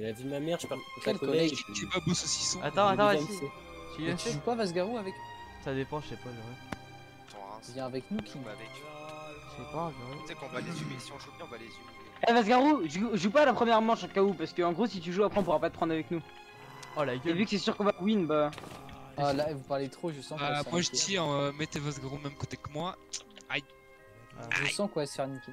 Et la vie de ma mère, je parle de Quel ta collègue. collègue? Kebab au saucisson. Attends, vas-y. Tu Et viens tu joues pas Vasgarou avec? Ça dépend, je sais pas, Viens avec nous, King. Je sais pas, Tu sais qu'on va les humilier, si on joue bien, on va les humilier. Eh Vasgarou, joue pas la première manche au cas où, parce que en gros si tu joues après on pourra pas te prendre avec nous. Oh la Et gueule. vu que c'est sûr qu'on va win, bah... Ah là, vous parlez trop, je sens qu'on va se faire Moi je niquer. tire, mettez Vasgarou au même côté que moi. Je sens qu'on va se faire niquer.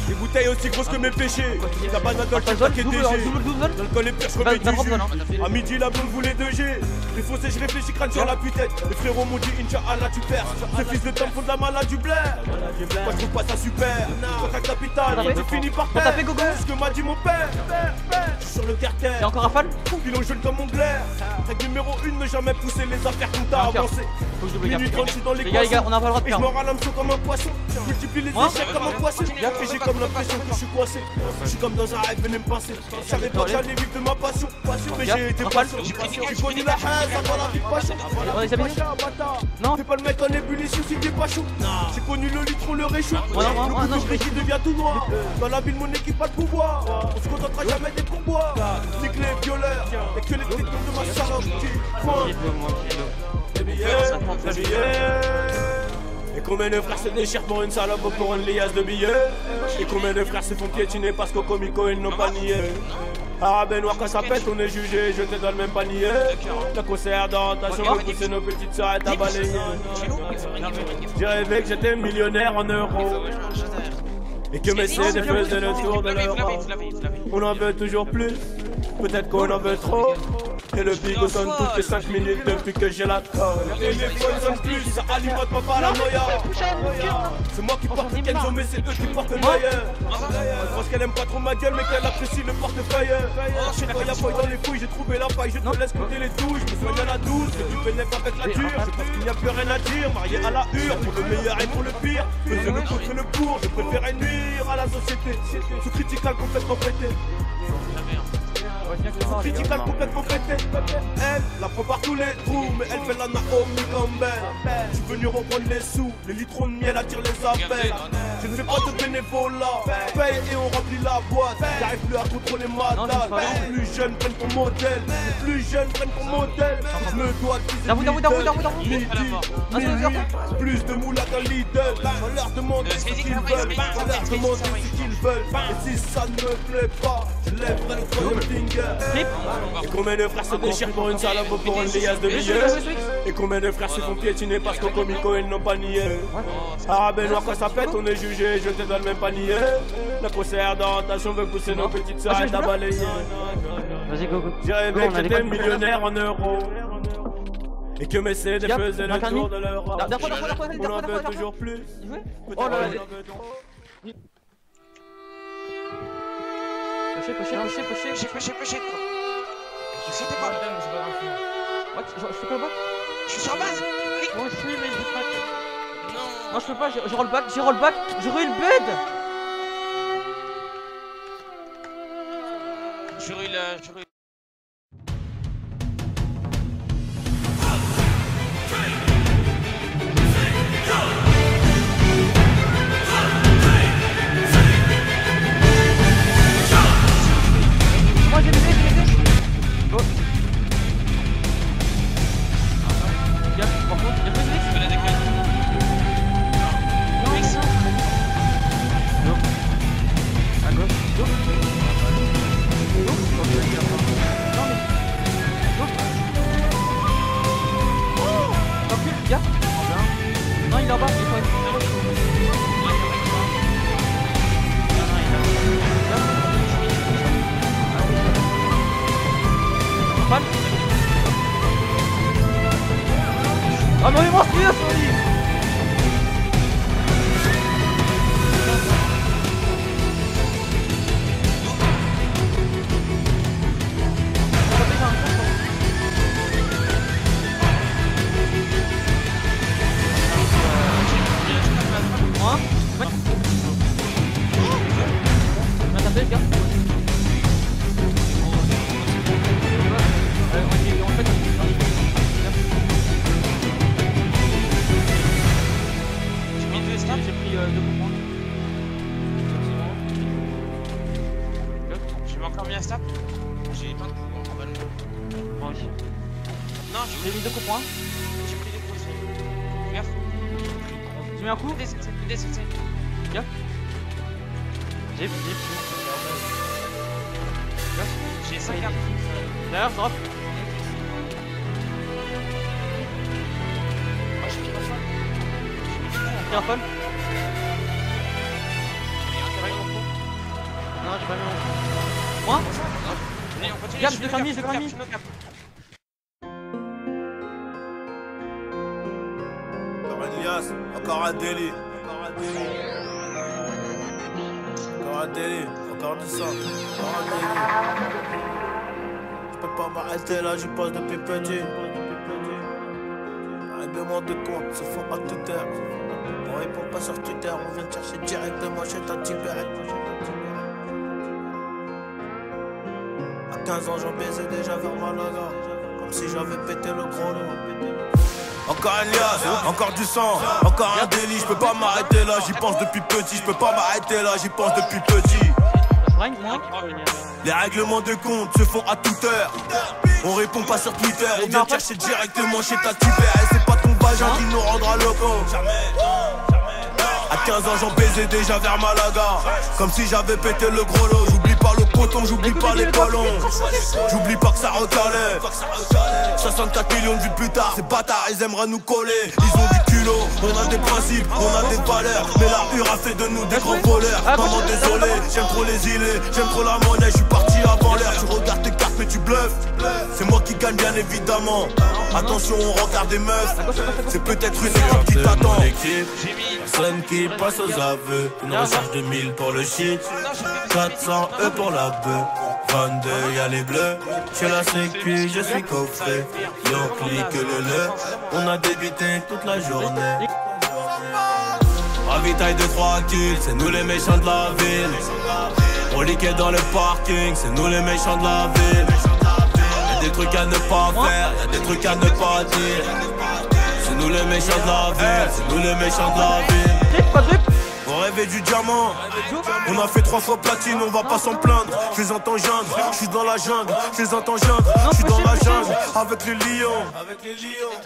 Des bouteilles aussi grosses que mes péchés. T'as pas d'alcool, t'es pas DG. L'alcool est pire, je remets 10 jus. À midi, la blonde voulait 2G. Les fossés, je réfléchis, crâne sur la putette. Les frérots m'ont dit, Inch'Allah, tu perds. Ce fils de temps font de la malade du blaire. Moi, je trouve pas ça super. Contact capital, j'ai fini par terre. C'est ce que m'a dit mon père. Je suis sur le terre-terre. Y'a encore rafale? Pilon jaune comme mon glaire. Règle numéro 1, ne jamais pousser les affaires qu'on t'a avancé. Minute 30, je suis dans les Les gars, on a pas le droit de et je perdre. me râle l'hameçon comme un poisson. Multiplie les échecs comme un poisson. Et j'ai comme l'impression que je suis coincé. Je suis comme dans un rêve, venez me passer. Je savais pas que j'allais vivre de ma passion. Mais j'ai été patient. J'ai connu la haine avant la vie de passion. On est stabilisé? Non. Fais pas le mec en ébullition si t'es pas chaud. J'ai connu le litre, on le réchaud. non, Le couteau qui devient tout noir. Dans la ville, mon équipe a de pouvoir. On se contentera jamais des pourboires. Nique les violeurs. Y'a que les techniques de ma salope qui pointent. Des billets. Et combien de frères se déchirent pour une salope ou pour une liasse de billets? Et combien de frères se font piétiner parce qu'au comico ils n'ont pas nié? Arabe noir quand ça pète, on est jugé, jeté dans le même panier. Le concert d'orientation, on pousser nos petites sœurs à balayer. J'ai rêvé que j'étais millionnaire en euros. Et que mes CD faisaient le tour de l'Europe. On en veut toujours plus, peut-être qu'on en veut trop. Et le bigo sonne toutes les 5 minutes depuis que j'ai la colle. Et les phones sonnent plus, ça alimente ma paranoïa. C'est moi qui porte le Kenzo, mais c'est eux qui portent le meilleur. Je pense qu'elle aime pas trop ma gueule, mais qu'elle apprécie le portefeuille. Chez toi y'a feuille dans les fouilles, j'ai trouvé la paille, je te laisse compter les touches. Je me soigne à la douce, et du pénètre avec la dure. Je pense qu'il n'y a plus rien à dire, marié à la hure, pour le meilleur et pour le pire. Faisais le contre le pour, je préférais nuire à la société. Sous critical complètement pété. Critical complètement pété. Elle la prend par tous les trous, mais elle fait la Naomi Campbell. Je suis venu reprendre les sous, les litrons de miel attirent les appels. Je ne fais pas de bénévolat, paye et on remplit la boîte. J'arrive plus à contrôler ma dalle. Les plus jeunes prennent ton modèle, les plus jeunes prennent ton modèle. Je me dois de midi, plus de moula qu'un Lidl. Je leur demande ce qu'ils veulent, je leur demande ce qu'ils veulent. Et si ça ne me plaît pas, je lèverai le troisième finger. Et combien de frères se déchirent pour une salope ou pour une liasse de billets? Et combien de frères se font piétiner parce qu'au comico ils n'ont pas nié? Arabe noir quand ça pète, on est jugé, jeté dans le même panier. Le concert d'orientation veut pousser nos petites sœurs à balayer. Vas-y, go. J'ai rêvé que j'étais millionnaire en euros. Et que mes CD faisaient le tour de l'Europe. On en veut toujours plus. Oh là là. Poché. Je sais pas. Je fais quoi le bac? Je suis sur base. Moi je suis, mais je vais pas. Non, je peux pas, je roll back, je ruine bed. Je ruine. Moi j'ai les Go. Par contre, y'a pas de mix. Je fais la décale. À gauche. Go. Regarde, j'ai pris 2 coups points. J'ai encore mis un stop. J'ai pas de coups en ballon. Moi aussi. Non, J'ai mis 2 coups points. j'ai pris des coups aussi. Fais gaffe. Tu mets un coup? Descends. Gaffe. J'ai pris. J'ai 5 cartes. Derrière, drop. Carafone. Non, j'ai pas mis mon coup. Moi? Allez, on continue. Gap, 2 cramis. Encore un Elias, encore un délit. Encore un délit, encore du sang, encore un délit. Je peux pas m'arrêter là, j'y passe depuis petit. Règlement de compte se font à toute heure. On répond pas sur Twitter, on vient te chercher directement chez ta Tibet. À 15 ans j'en baisais déjà vers Malaga, comme si j'avais pété le gros lot. Encore un lias, encore du sang, encore un délit, je peux pas m'arrêter là, j'y pense depuis petit, je peux pas m'arrêter là, j'y pense depuis petit. Les règlements de compte se font à toute heure. On répond pas sur Twitter, on vient te chercher directement chez ta Tibet. C'est pas ton vagin qui nous rendra locaux. À 15 ans j'en baisais déjà vers Malaga, comme si j'avais pété le gros lot. J'oublie pas le coton, j'oublie pas les colons. J'oublie pas que ça recalait. 64 millions de vues plus tard, ces bâtards ils aimeraient nous coller. Ils ont du culot, on a des principes, on a des valeurs. Mais la hure a fait de nous des gros voleurs. Maman désolé, j'aime trop les îlets, j'aime trop la monnaie, je suis parti avant l'heure. Tu regardes tes cartes mais tu bluffes. C'est moi qui gagne bien évidemment. Attention on regarde des meufs, c'est peut-être une erreur qui t'attend. Personne qui passe aux aveux. Une recharge de 1000 pour le shit, 400 E pour la bœuf. 22 y'a les bleus, chez la sécu je suis coffré. Y'en clique le. On a débité toute la journée. Ravitaille de 3 kills, c'est nous les méchants de la ville. On liquide dans le parking, c'est nous les méchants de la ville. Y'a des trucs à ne pas faire, y'a des trucs à ne pas dire. C'est nous les méchants de la ville, c'est nous les méchants de la ville. On rêvait du diamant, on a fait 3 fois platine, on va pas s'en plaindre. Je les entends geindre, je suis dans la jungle, je les entends geindre, je suis dans la jungle avec les lions,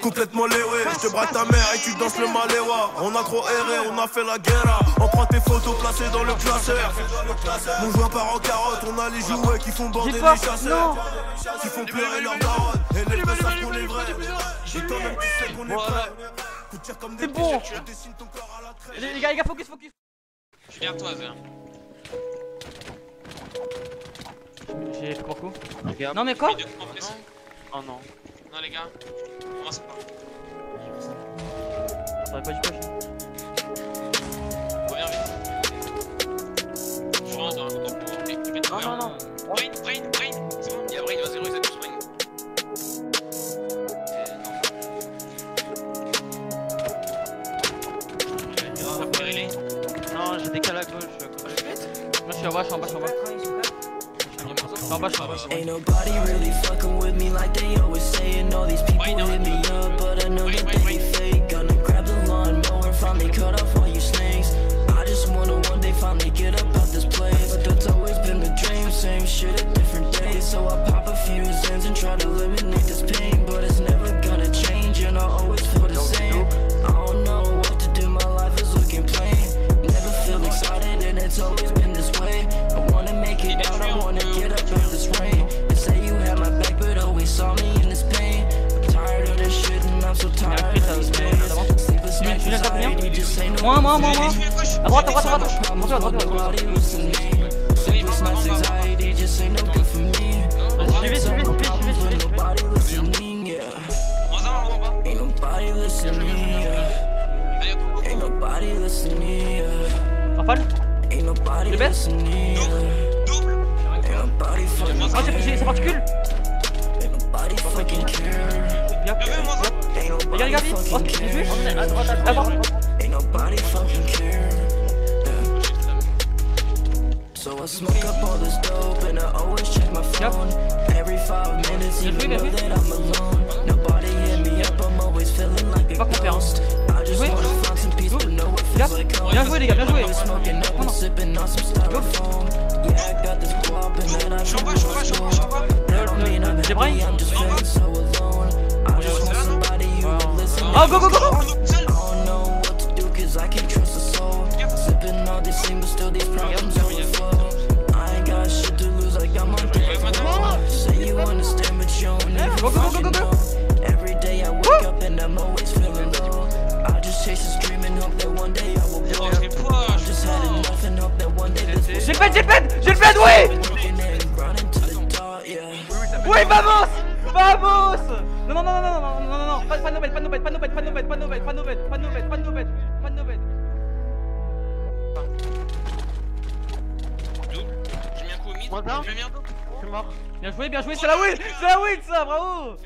complètement léwé. Je te braque ta mère et tu danses le maléwa. On a trop erré, on a fait la guerre. On prend tes photos placées dans le classeur. Mon joueur part en carotte, on a les jouets qui font bander les chasseurs, qui font pleurer leur daronne. Et les vrais savent qu'on est vrais, et toi-même tu sais qu'on est prêt. C'est bon. Les gars, focus. Je suis derrière toi, Zé. J'ai fait beaucoup. Non mais quoi? Oh non. Non les gars, commence pas. Ça aurait pas dû cocher. Reviens vite. Je rentre dans un groupe pour récupérer. Non. Brain. C'est bon, il y a Brain, il va 0, ils ont tous Brain. Non, j'ai décalé à gauche. Moi je suis en bas. Ain't nobody really fucking with me like they always saying. All these people hit me up, but I know that they be fake. Gonna grab the lawnmower, finally cut off all you snakes. I just wanna one day finally get up out this place. But that's always been the dream, same shit at different days. So I pop a few Zans and try to eliminate this pain, but it's never gonna change, and I always feel the same. I don't know what to do, my life is looking plain. Never feel excited, and it's always been this way. I wanna make it out, I wanna get up out this rain. They say you had my back, but always saw me in this pain. I'm tired of this shit, and I'm so tired of these days. Sleepless nights, anxiety, just say no. Moi. À droite. Nobody listening. Sleepless nights, anxiety, just ain't no good for me. Nobody listening, yeah. Ain't nobody listening, yeah. Ain't nobody listening, yeah. Rafale. Ain't nobody listening, yeah. Ain't nobody fucking Ah, c'est particule. Ain't nobody fucking care. Ain't nobody fucking care. Ain't nobody fucking care. So I smoke up all this dope and I always check my phone. Every 5 minutes, even know that I'm alone. Nobody hit me up, I'm always feeling like a ghost. I just wanna find some peace, but no one 4. Bien joué les gars, bien joué. Je suis en bas, J'ai brain. Oh, go go go go. J'ai le pète, oui. Oui, vamos. Non, pas de nobel. J'ai mis un coup au mid. Moi, J'ai mis un double. je suis mort. Bien joué, c'est la win, ça, bravo.